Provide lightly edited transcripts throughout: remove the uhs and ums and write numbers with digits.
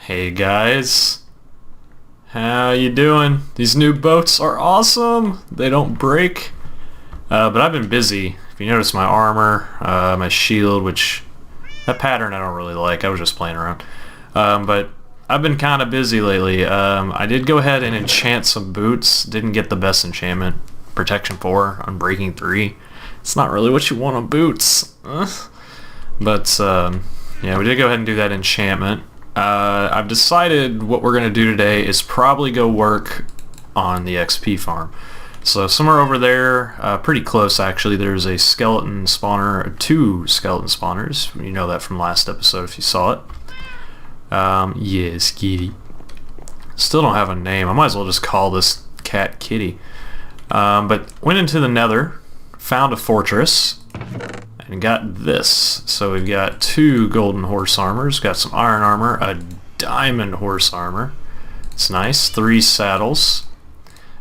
Hey guys, how you doing? These new boats are awesome. They don't break. But I've been busy. If you notice my armor, my shield, which that pattern I don't really like. I was just playing around. But I've been kind of busy lately. I did go ahead and enchant some boots. Didn't get the best enchantment. Protection 4 on Breaking 3. It's not really what you want on boots. But yeah, we did go ahead and do that enchantment. I've decided what we're going to do today is probably go work on the XP farm. So somewhere over there, pretty close actually, there's a skeleton spawner, 2 skeleton spawners. You know that from last episode if you saw it. Yes, Kitty. Still don't have a name. I might as well just call this cat Kitty. But went into the Nether, found a fortress, and got this. So we've got 2 golden horse armors, got some iron armor, a diamond horse armor. It's nice. 3 saddles.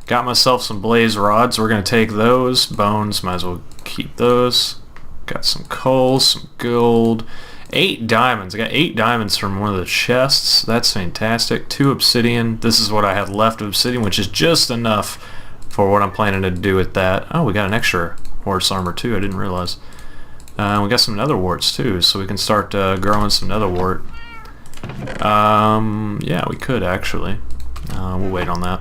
Got myself some blaze rods. We're going to take those. Bones, might as well keep those. Got some coal, some gold. 8 diamonds. I got 8 diamonds from one of the chests. That's fantastic. 2 obsidian. This is what I had left of obsidian, which is just enough for what I'm planning to do with that. Oh, we got an extra horse armor too. I didn't realize. We got some nether warts too, so we can start growing some nether wart. Yeah, we could actually. We'll wait on that.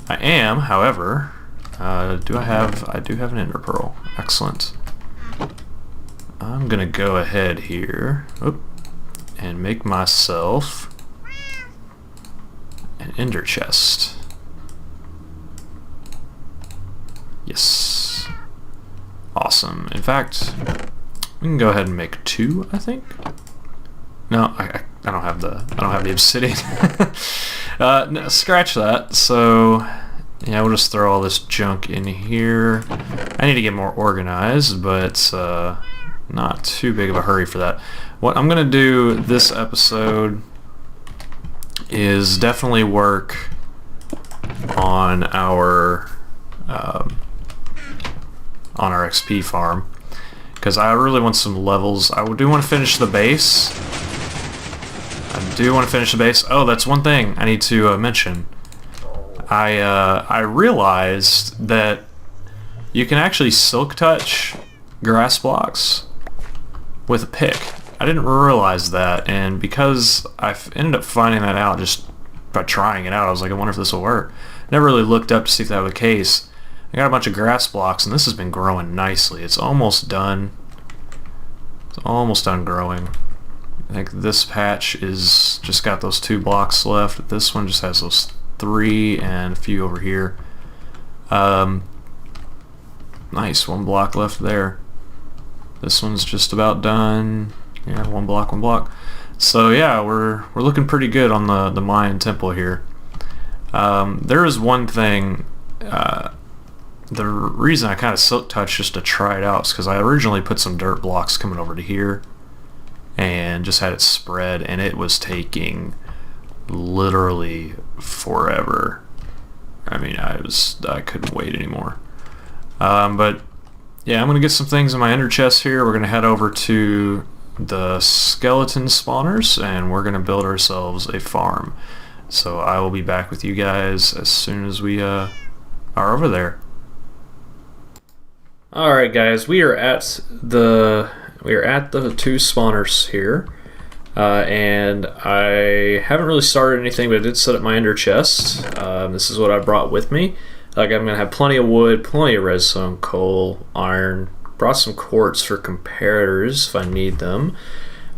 I am, however, I do have an ender pearl. Excellent. I'm gonna go ahead here and make myself an ender chest. Yes. Awesome. In fact, we can go ahead and make 2, I think. No, I don't have the obsidian. No, scratch that. So yeah, we'll just throw all this junk in here. I need to get more organized, but not too big of a hurry for that. What I'm gonna do this episode is definitely work on our XP farm, because I really want some levels. I do want to finish the base. Oh, that's one thing I need to mention. I realized that you can actually silk touch grass blocks with a pick. I didn't realize that, and because I ended up finding that out just by trying it out, I was like, I wonder if this will work. Never really looked up to see if that was the case. I got a bunch of grass blocks, and this has been growing nicely. It's almost done. It's almost done growing. I think this patch is just got those 2 blocks left. This one just has those 3 and a few over here. Nice, 1 block left there. This one's just about done. Yeah, 1 block, 1 block. So yeah, we're looking pretty good on the Mayan temple here. There is one thing. The reason I kind of silk touched just to try it out is because I originally put some dirt blocks coming over to here and just had it spread, and it was taking literally forever. I mean, I couldn't wait anymore. But yeah, I'm gonna get some things in my ender chest here. We're gonna head over to the skeleton spawners, and we're gonna build ourselves a farm. So I will be back with you guys as soon as we are over there. Alright guys, we are at the 2 spawners here, and I haven't really started anything, but I did set up my ender chest. This is what I brought with me. Like, I'm gonna have plenty of wood, plenty of redstone, coal, iron. Brought some quartz for comparators if I need them,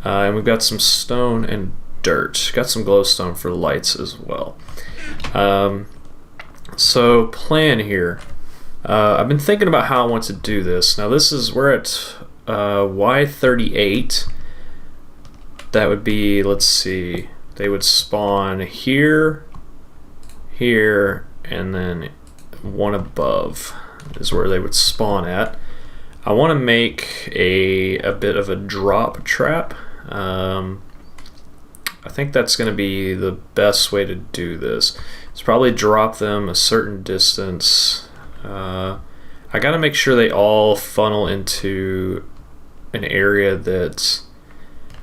and we've got some stone and dirt. Got some glowstone for lights as well. So plan here. I've been thinking about how I want to do this. Now we're at Y38. That would be, let's see, they would spawn here, here, and then 1 above is where they would spawn at. I want to make a bit of a drop trap. I think that's going to be the best way to do this. It's probably drop them a certain distance. I gotta make sure they all funnel into an area that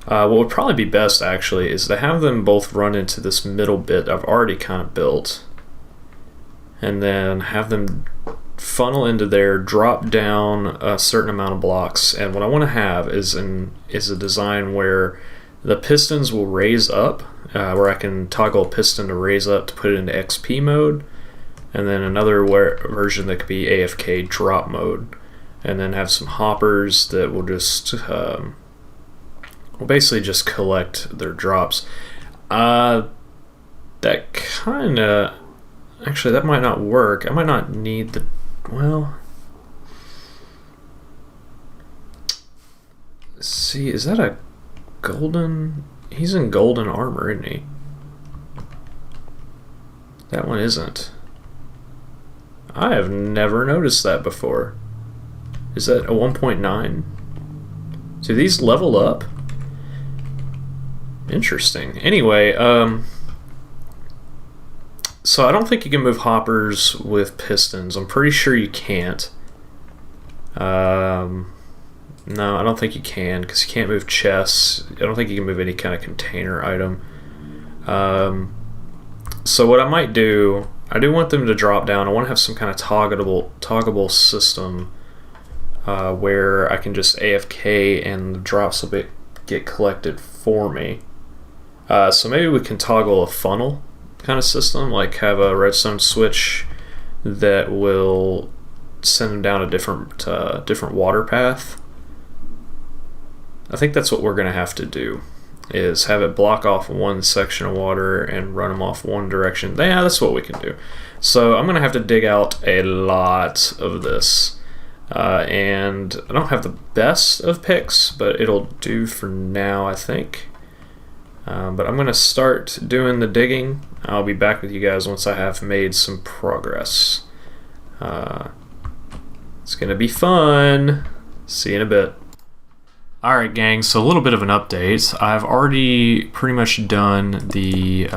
What would probably be best, actually, is to have them both run into this middle bit I've already kind of built, and then have them funnel into there, drop down a certain amount of blocks. And what I want to have is a design where the pistons will raise up, where I can toggle a piston to raise up to put it into XP mode, and then another version that could be AFK drop mode, and then have some hoppers that will just will basically just collect their drops. That kind of, actually, that might not work. I might not need the, well, see, is that a golden? He's in golden armor, isn't he? That one isn't. I have never noticed that before. Is that a 1.9? Do these level up? Interesting. Anyway, so I don't think you can move hoppers with pistons. I'm pretty sure you can't. No, I don't think you can, because you can't move chests. I don't think you can move any kind of container item. So what I might do, I do want them to drop down. I want to have some kind of toggable system where I can just AFK and the drops will get collected for me. So maybe we can toggle a funnel kind of system, like have a redstone switch that will send them down a different water path. I think that's what we're going to have to do, is have it block off one section of water and run them off one direction. Yeah, that's what we can do. So I'm going to have to dig out a lot of this. And I don't have the best of picks, but it'll do for now, I think. But I'm going to start doing the digging. I'll be back with you guys once I have made some progress. It's going to be fun. See you in a bit. Alright gang, so a little bit of an update. I've already pretty much done the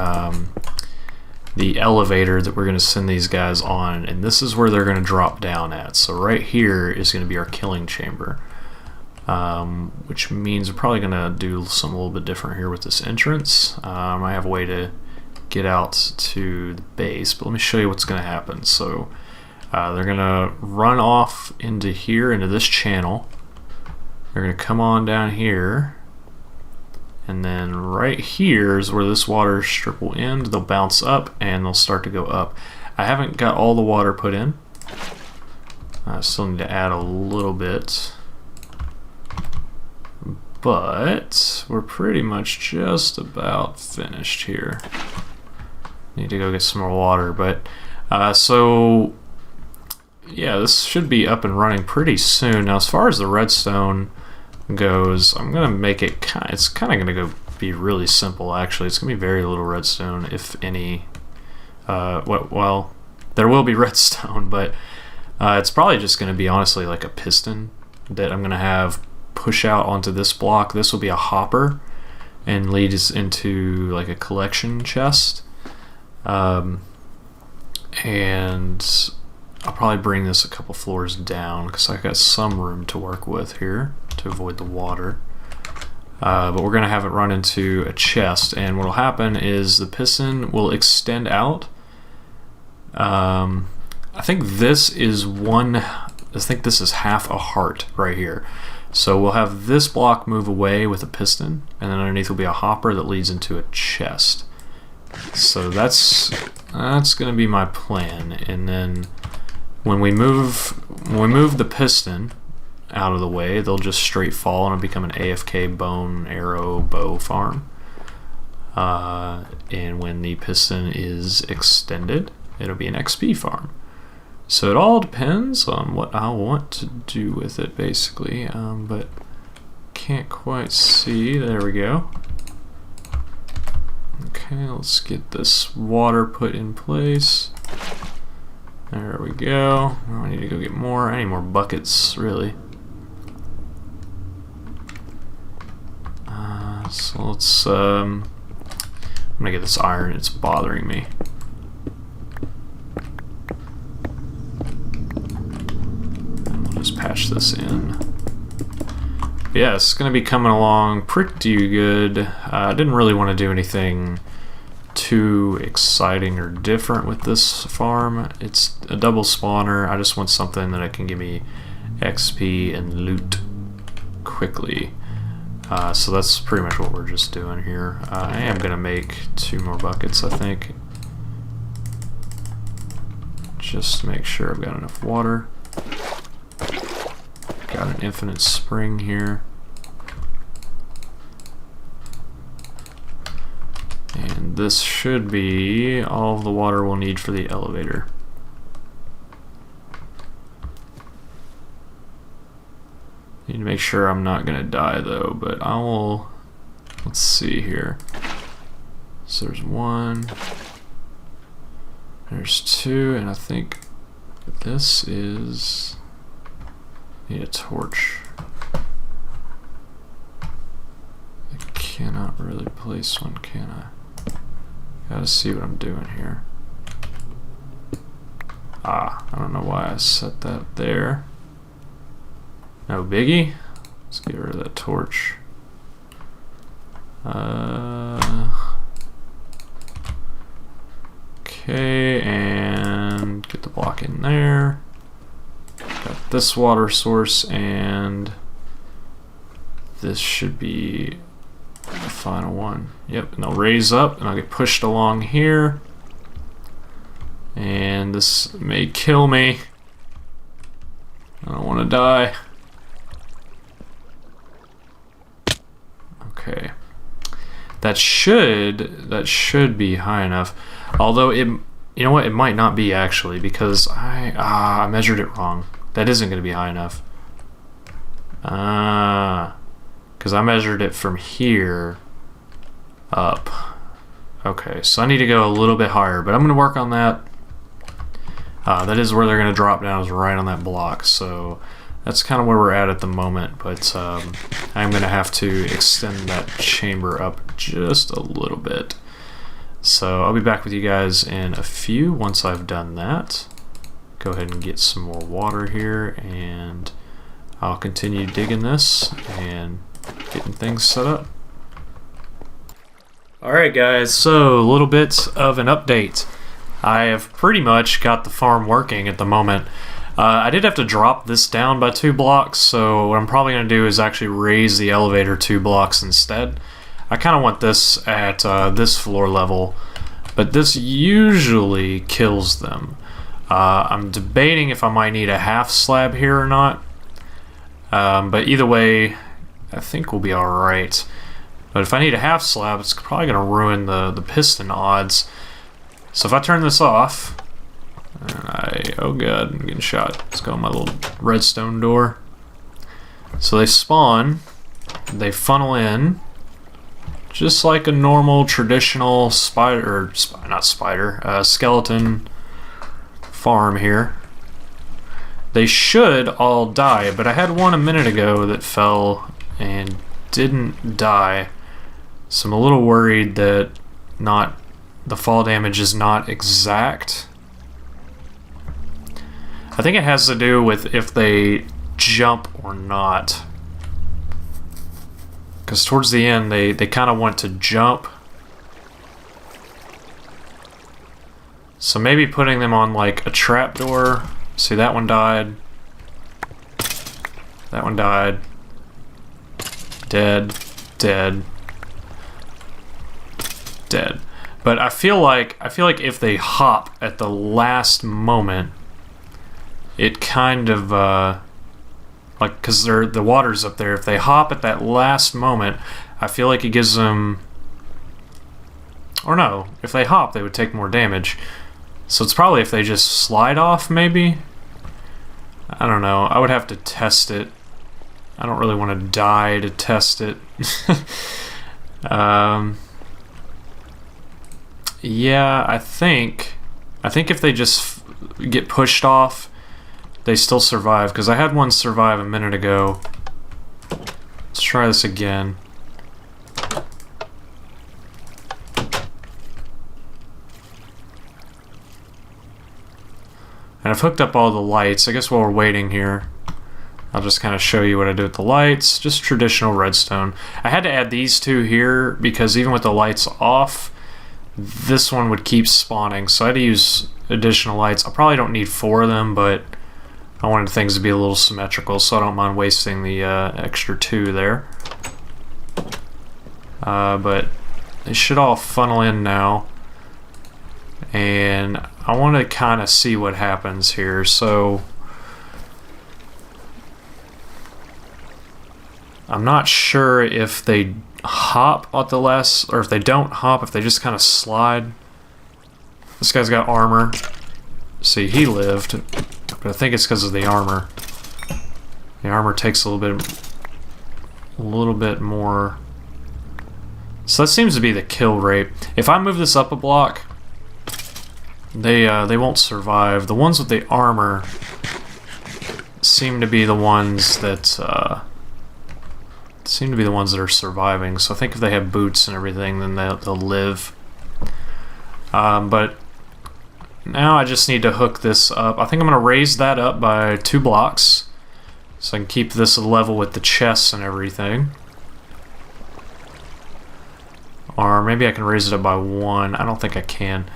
elevator that we're going to send these guys on, and this is where they're going to drop down at. So right here is going to be our killing chamber, which means we're probably going to do something a little bit different here with this entrance. I have a way to get out to the base, but let me show you what's going to happen. So they're going to run off into here, into this channel. They're going to come on down here, and then right here is where this water strip will end. They'll bounce up and they'll start to go up. I haven't got all the water put in. I still need to add a little bit, but we're pretty much just about finished here. Need to go get some more water, but so yeah, this should be up and running pretty soon. Now, as far as the redstone goes, I'm gonna make it it's kind of gonna be really simple. Actually, it's gonna be very little redstone, if any. Well, there will be redstone, but it's probably just gonna be honestly like a piston that I'm gonna have push out onto this block. This will be a hopper and lead us into like a collection chest, and I'll probably bring this a couple floors down because I got some room to work with here to avoid the water. But we're going to have it run into a chest, and what will happen is the piston will extend out. I think this is half a heart right here. So we'll have this block move away with a piston, and then underneath will be a hopper that leads into a chest. So that's going to be my plan, and then when we move the piston out of the way, they'll just straight fall and it'll become an AFK bone arrow bow farm. And when the piston is extended, it'll be an XP farm. So it all depends on what I want to do with it, basically. But can't quite see. There we go. Okay, let's get this water put in place. There we go. I need to go get more. I need more buckets, really. So let's, I'm gonna get this iron. It's bothering me. And we'll just patch this in. Yeah, it's going to be coming along pretty good. I didn't really want to do anything too exciting or different with this farm. It's a double spawner. I just want something that can give me XP and loot quickly. So that's pretty much what we're just doing here. I am going to make 2 more buckets, I think. Just to make sure I've got enough water. Got an infinite spring here. And this should be all of the water we'll need for the elevator. Need to make sure I'm not gonna die though, but I will. Let's see here. So there's 1, there's 2, and I think this is. Need a torch. I cannot really place one, can I? Gotta see what I'm doing here. I don't know why I set that there. No biggie. Let's get rid of that torch. Okay, and get the block in there. Got this water source, and this should be the final one. Yep, and they'll raise up, and I'll get pushed along here. And this may kill me. I don't want to die. Okay, that should be high enough. Although you know what, it might not be actually, because I measured it wrong. That isn't going to be high enough. Because I measured it from here up. Okay, so I need to go a little bit higher, but I'm going to work on that. That is where they're going to drop down, is right on that block. So that's kind of where we're at the moment, but I'm going to have to extend that chamber up just a little bit. So I'll be back with you guys in a few once I've done that. Go ahead and get some more water here, and I'll continue digging this and getting things set up. Alright guys, so a little bit of an update. I have pretty much got the farm working at the moment. I did have to drop this down by 2 blocks, so what I'm probably going to do is actually raise the elevator 2 blocks instead. I kind of want this at this floor level, but this usually kills them. I'm debating if I might need a half slab here or not, but either way, I think we'll be alright. But if I need a half slab, it's probably going to ruin the piston odds. So if I turn this off, and oh god, I'm getting shot. Let's go on my little redstone door. So they spawn, they funnel in, just like a normal traditional skeleton farm here. They should all die, but I had one a minute ago that fell and didn't die. So I'm a little worried that the fall damage is not exact. I think it has to do with if they jump or not. Because towards the end, they kind of want to jump. So maybe putting them on like a trapdoor. See, that one died. That one died. Dead. Dead. Dead. But I feel like if they hop at the last moment, it kind of like, because the water's up there, if they hop at that last moment, I feel like it gives them, or no, if they hop they would take more damage. So it's probably if they just slide off, maybe. I don't know, I would have to test it. I don't really want to die to test it. Yeah, I think if they just get pushed off, they still survive, because I had one survive a minute ago. Let's try this again. And I've hooked up all the lights. I guess while we're waiting here, I'll just kind of show you what I do with the lights. Just traditional redstone. I had to add these two here because even with the lights off, this one would keep spawning. So I had to use additional lights. I probably don't need 4 of them, but I wanted things to be a little symmetrical, so I don't mind wasting the extra 2 there. But they should all funnel in now. And I want to kind of see what happens here. So I'm not sure if they hop at the last, or if they don't hop, if they just kind of slide. This guy's got armor. See, he lived, but I think it's because of the armor. The armor takes a little bit more. So that seems to be the kill rate. If I move this up a block, they won't survive. The ones with the armor seem to be the ones that are surviving. So I think if they have boots and everything, then they'll live. But now I just need to hook this up. I think I'm going to raise that up by 2 blocks so I can keep this level with the chests and everything. Or maybe I can raise it up by 1. I don't think I can.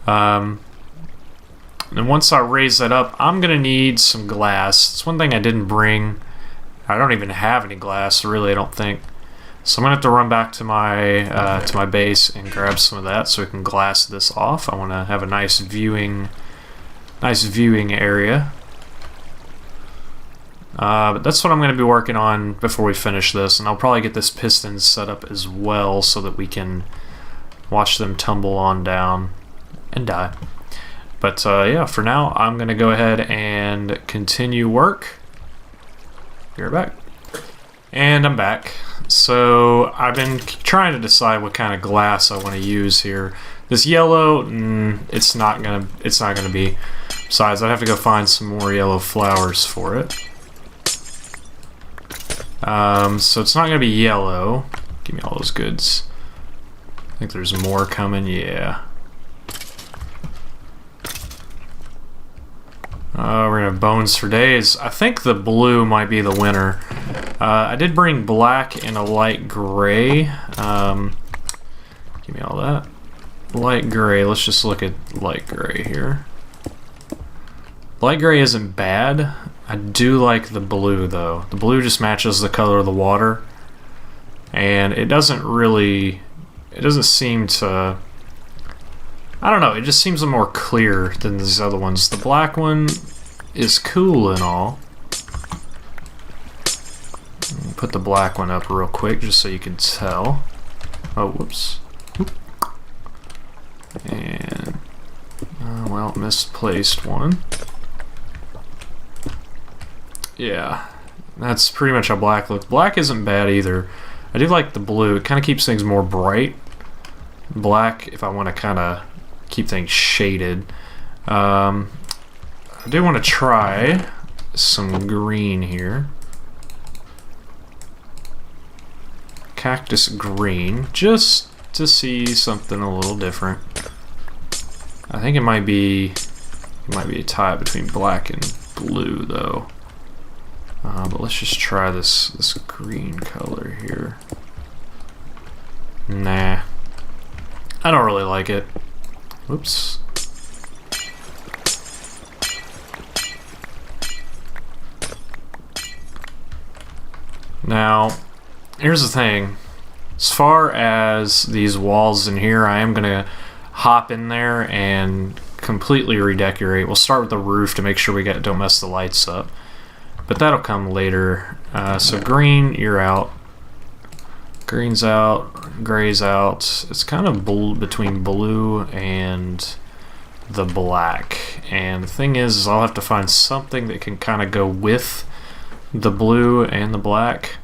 And once I raise that up, I'm going to need some glass. It's one thing I didn't bring. I don't even have any glass, really, I don't think. So I'm going to have to run back to my base and grab some of that so we can glass this off. I want to have a nice viewing area. But that's what I'm going to be working on before we finish this, and I'll probably get this piston set up as well so that we can watch them tumble on down and die. But yeah, for now, I'm going to go ahead and continue work. Be right back. And I'm back. So I've been trying to decide what kind of glass I want to use here. This yellow, it's not gonna be. Besides, I'd have to go find some more yellow flowers for it. So it's not gonna be yellow. Give me all those goods. I think there's more coming. Yeah. We're gonna have bones for days. I think the blue might be the winner. I did bring black and a light gray. Give me all that. Light gray. Let's just look at light gray here. Light gray isn't bad. I do like the blue though. The blue just matches the color of the water, and it doesn't seem to. I don't know, it just seems more clear than these other ones. The black one is cool and all. Put the black one up real quick just so you can tell. Oh, whoops. And, well, misplaced one. Yeah, that's pretty much how black looks. Black isn't bad either. I do like the blue. It kind of keeps things more bright. Black, if I want to kind of keep things shaded. I do want to try some green here. Cactus green, just to see something a little different. I think it might be a tie between black and blue though. But let's just try this green color here. Nah, I don't really like it. Whoops. Now, here's the thing. As far as these walls in here, I am going to hop in there and completely redecorate. We'll start with the roof to make sure we don't mess the lights up. But that'll come later. So green, you're out. Green's out, gray's out. It's kind of between blue and the black. And the thing is I'll have to find something that can kind of go with the blue and the black.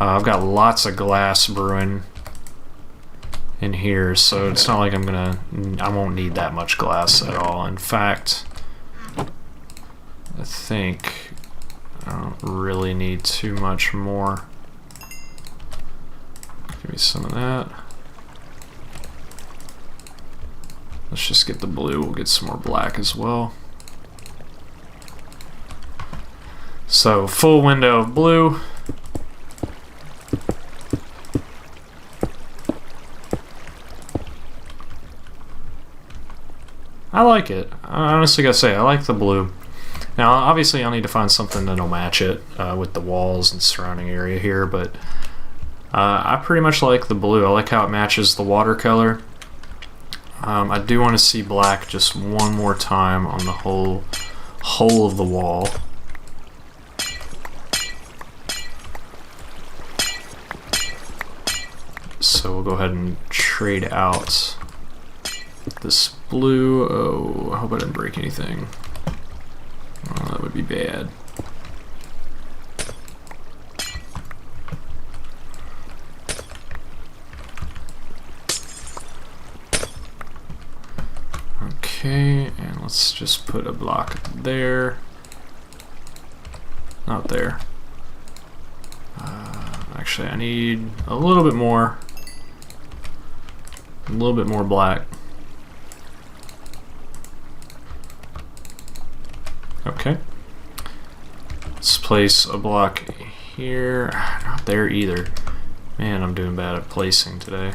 I've got lots of glass brewing in here, so it's not like I won't need that much glass at all. In fact, I think I don't really need too much more. Give me some of that. Let's just get the blue. We'll get some more black as well. So So full window of blue. I like it. I honestly gotta say, I like the blue. Now, obviously, I'll need to find something that'll match it with the walls and surrounding area here, but I pretty much like the blue. I like how it matches the watercolor. I do want to see black just one more time on the whole of the wall. So we'll go ahead and trade out this blue. Oh, I hope I didn't break anything. Oh, that would be bad. Okay, and let's just put a block there. Not there. Actually, I need a little bit more. A little bit more black. Okay. Let's place a block here. Not there either. Man, I'm doing bad at placing today.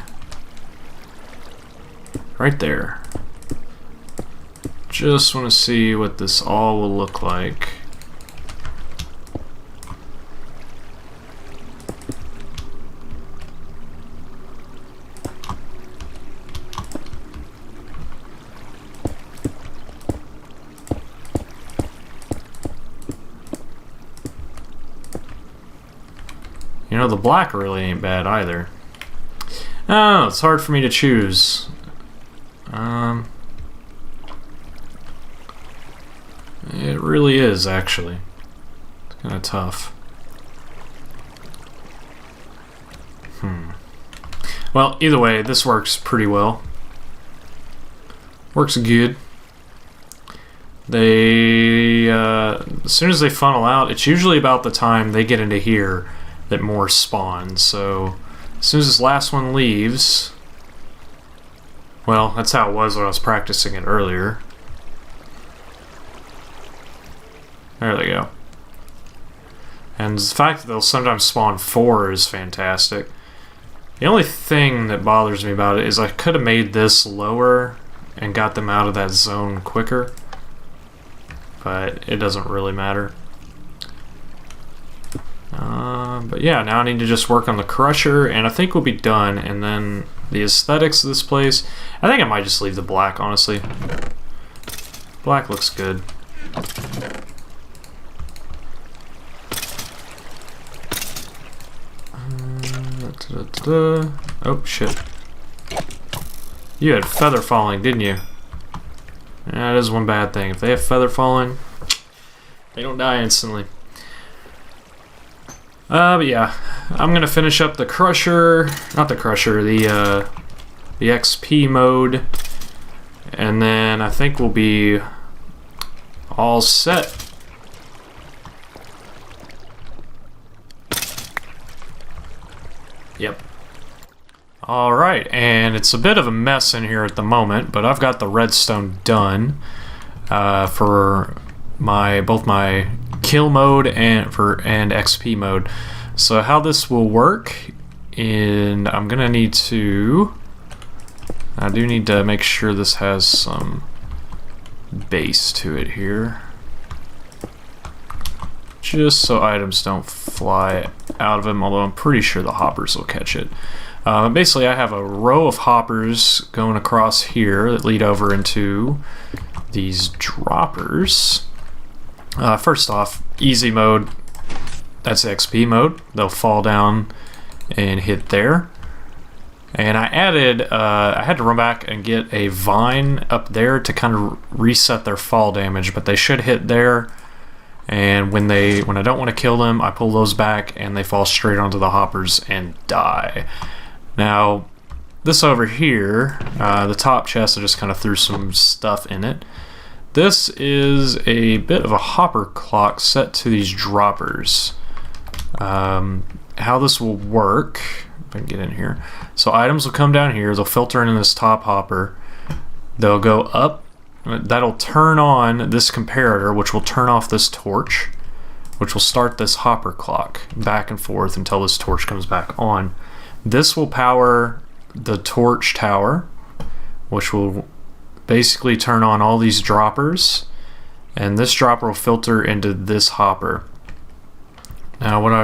Right there. Just want to see what this all will look like. You know, the black really ain't bad either. Oh, it's hard for me to choose. It really is, actually. It's kind of tough. Well, either way, this works pretty well. Works good. They, as soon as they funnel out, it's usually about the time they get into here that more spawn. So, as soon as this last one leaves, well, that's how it was when I was practicing it earlier. There they go. And the fact that they'll sometimes spawn 4 is fantastic. The only thing that bothers me about it is I could have made this lower and got them out of that zone quicker. But it doesn't really matter. But yeah, now I need to just work on the crusher, and I think we'll be done. And then the aesthetics of this place, I think I might just leave the black, honestly. Black looks good. Oh, shit. You had feather falling, didn't you? Yeah, that is one bad thing. If they have feather falling, they don't die instantly. But yeah, I'm gonna finish up the crusher, not the crusher, the XP mode, and then I think we'll be all set. Yep. Alright, and it's a bit of a mess in here at the moment, but I've got the redstone done for both my kill mode and XP mode. So how this will work, and I'm gonna need to, I do need to make sure this has some base to it here, just so items don't fly out of them, although I'm pretty sure the hoppers will catch it. Basically, I have a row of hoppers going across here that lead over into these droppers. First off, easy mode, that's XP mode. They'll fall down and hit there. And I added, I had to run back and get a vine up there to kind of reset their fall damage, but they should hit there. And when I don't want to kill them, I pull those back and they fall straight onto the hoppers and die. Now, this over here, the top chest, I just kind of threw some stuff in it. This is a bit of a hopper clock set to these droppers. How this will work, if I can get in here. So items will come down here, they'll filter into this top hopper. They'll go up, that'll turn on this comparator, which will turn off this torch. which will start this hopper clock back and forth until this torch comes back on. This will power the torch tower, which will basically turn on all these droppers, and this dropper will filter into this hopper. Now I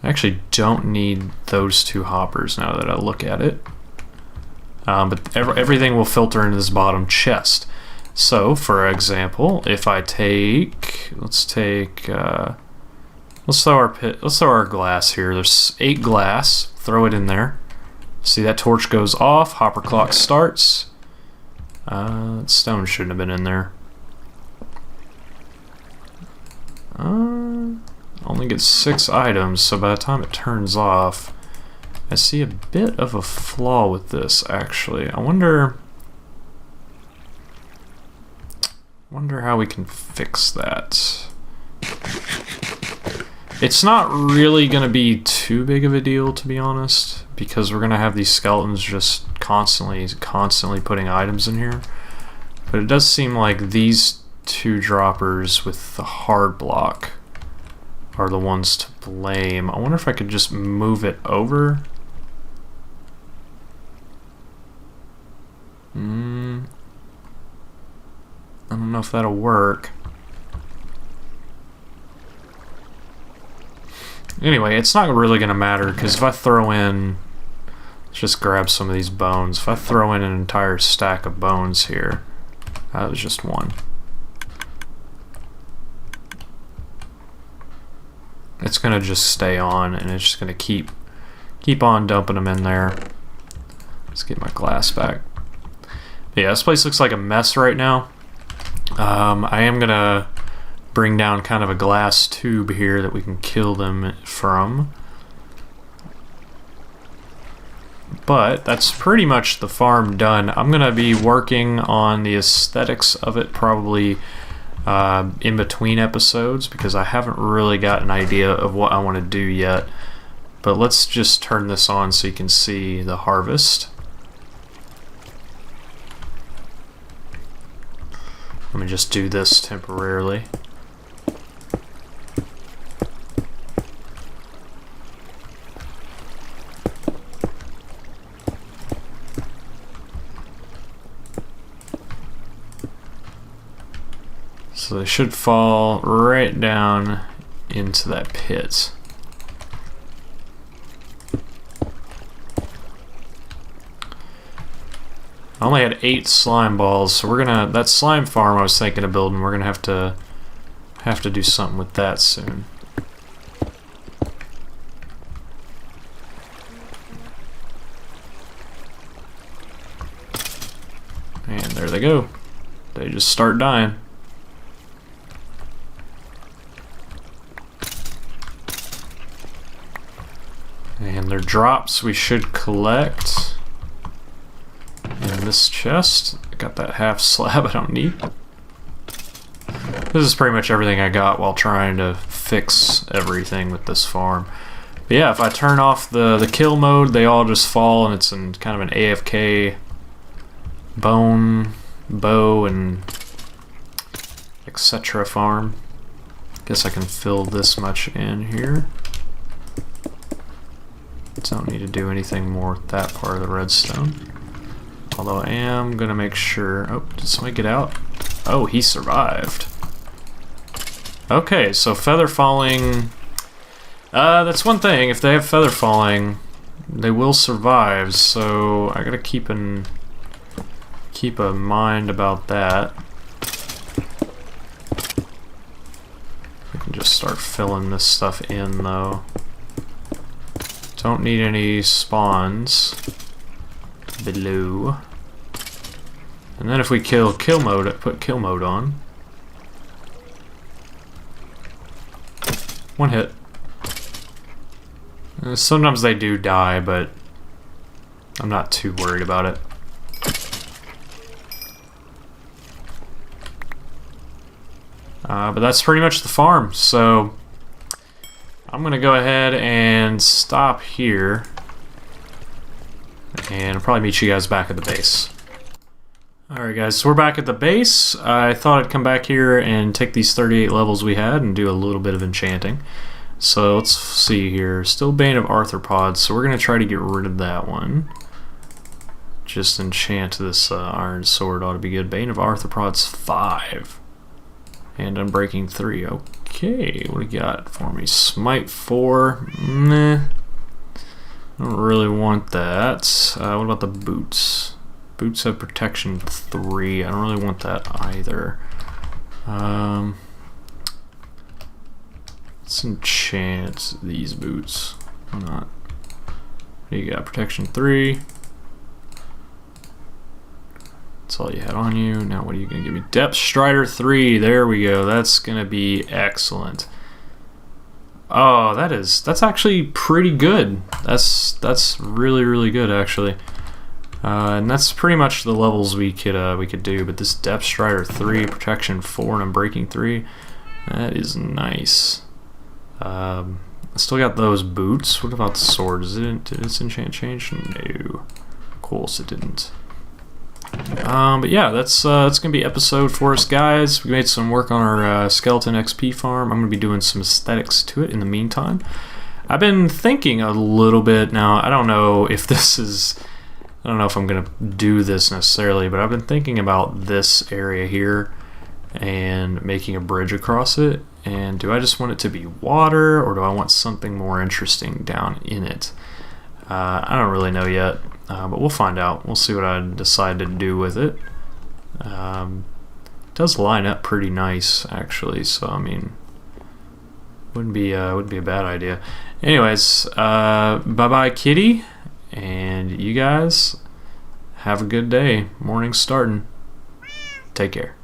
actually don't need those two hoppers now that I look at it. But everything will filter into this bottom chest. So, for example, if I take, let's throw our glass here. There's 8 glass. Throw it in there. See, that torch goes off. Hopper clock starts. Stone shouldn't have been in there. Only gets 6 items, so by the time it turns off, I see a bit of a flaw with this, actually. I wonder how we can fix that. It's not really going to be too big of a deal, to be honest, because we're going to have these skeletons just constantly putting items in here. But it does seem like these 2 droppers with the hard block are the ones to blame. I wonder if I could just move it over. I don't know if that'll work. Anyway, it's not really going to matter, because if I throw in... Let's just grab some of these bones. If I throw in an entire stack of bones here... That was just 1. It's going to just stay on, and it's just going to keep on dumping them in there. Let's get my glass back. But yeah, this place looks like a mess right now. I am going to bring down kind of a glass tube here that we can kill them from. But that's pretty much the farm done. I'm going to be working on the aesthetics of it probably in between episodes, because I haven't really got an idea of what I want to do yet. But let's just turn this on so you can see the harvest. Let me just do this temporarily. So they should fall right down into that pit. I only had 8 slime balls, so that slime farm I was thinking of building, we're gonna have to do something with that soon. And there they go. They just start dying. And their drops we should collect in this chest. I got that half slab I don't need. This is pretty much everything I got while trying to fix everything with this farm. But yeah, if I turn off the kill mode, they all just fall, and it's in kind of an AFK bow, and etc. farm. Guess I can fill this much in here. Don't need to do anything more with that part of the redstone. Although I am gonna make sure... Oh, did somebody get out? Oh, he survived. Okay, so feather falling... that's one thing. If they have feather falling, they will survive, so I gotta keep a mind about that. I can just start filling this stuff in, though. Don't need any spawns below. And then if we put kill mode on. 1 hit. Sometimes they do die, but I'm not too worried about it. But that's pretty much the farm, so I'm gonna go ahead and stop here, and I'll probably meet you guys back at the base. Alright guys, so we're back at the base. I thought I'd come back here and take these 38 levels we had and do a little bit of enchanting. So let's see here. Still Bane of Arthropods, so we're going to try to get rid of that one. Just enchant this iron sword, ought to be good. Bane of Arthropods 5. And Unbreaking 3. Okay, what do you got for me? Smite 4. Meh. I don't really want that. What about the boots? Boots have protection 3. I don't really want that either. Let's enchant these boots. Why not? What do you got? Protection 3. That's all you had on you. Now what are you going to give me? Depth Strider 3. There we go. That's going to be excellent. Oh, that's actually pretty good. That's really good actually. And that's pretty much the levels we could do. But this Depth Strider 3, Protection 4, and Unbreaking 3, that is nice. I still got those boots. What about the sword? Did its enchant change? No. Of course it didn't. But yeah, that's gonna be episode for us, guys. We made some work on our skeleton XP farm. I'm gonna be doing some aesthetics to it in the meantime. I've been thinking a little bit now. I don't know if I'm gonna do this necessarily, but I've been thinking about this area here and making a bridge across it. And do I just want it to be water, or do I want something more interesting down in it? I don't really know yet, but we'll find out. We'll see what I decide to do with it. It does line up pretty nice, actually. So I mean, wouldn't be a bad idea. Anyways, bye bye, kitty. And you guys have a good day. Morning's starting. Take care.